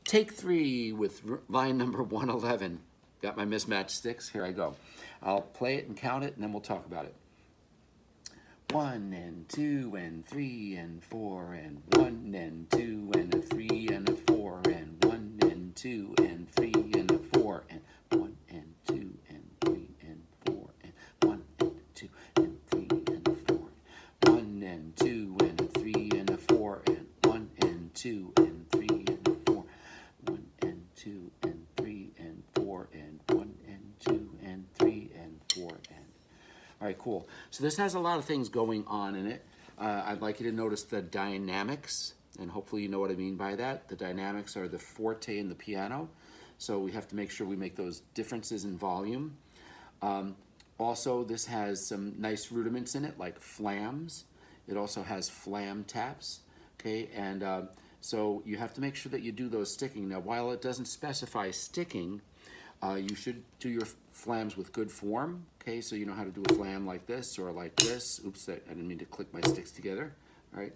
Take 3 with line number 111. Got my mismatched sticks? Here I go. I'll play it and count it, and then we'll talk about it. 1 and 2 and 3 and 4 and 1 and 2 and a 3 and a 4 and 1 and 2 and 3 and a 4 and 1 and 2 and 3 and 4 and 1 and 2 and 3 and a 4 1 and 2 and a 3 and a 4 and 1 and 2 and 3 and a 4 1 and 2 and 3 and 4 and 1 and 2 and 3 and 4 and all right, cool. So this has a lot of things going on in it. I'd like you to notice the dynamics, and hopefully you know what I mean by that. The dynamics are the forte and the piano, so we have to make sure we make those differences in volume. Also, this has some nice rudiments in it, like flams. It also has flam taps, okay? And so you have to make sure that you do those sticking. Now, while it doesn't specify sticking, you should do your flams with good form, okay? So you know how to do a flam like this or like this. Oops, I didn't mean to click my sticks together, all right?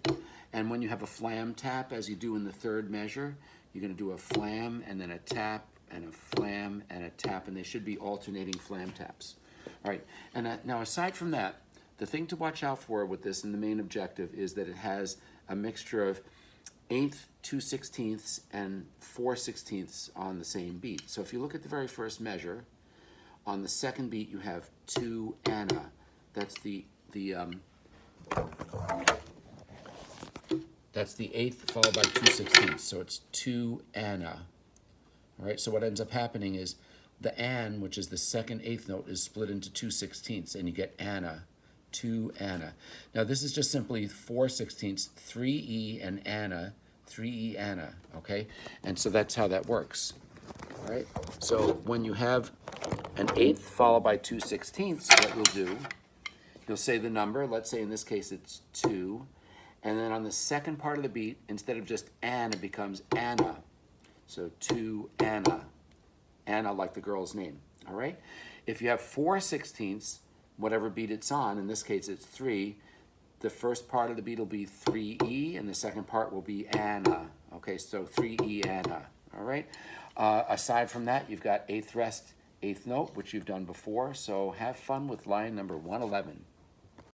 And when you have a flam tap, as you do in the third measure, you're gonna do a flam and then a tap and a flam and a tap, and they should be alternating flam taps. All right, and now aside from that, the thing to watch out for with this, and the main objective, is that it has a mixture of 1/8, 2/16, and 4/16 on the same beat. So if you look at the very first measure, on the second beat you have 2 Anna. That's the 1/8 followed by 2/16. So it's 2 Anna. All right. So what ends up happening is the An, which is the second 1/8 note, is split into 2/16, and you get Anna. 2 Anna. Now this is just simply 4/16, 3E and Anna, 3E Anna, okay? And so that's how that works, all right? So when you have an 1/8 followed by 2/16, what you'll do, you'll say the number, let's say in this case it's 2, and then on the second part of the beat, instead of just Anna, it becomes Anna. So 2 Anna, Anna like the girl's name, all right? If you have 4/16, whatever beat it's on, in this case it's 3, the first part of the beat will be 3E, and the second part will be Anna. Okay, so 3E Anna, all right? Aside from that, you've got 1/8 rest, 1/8 note, which you've done before, so have fun with line number 111.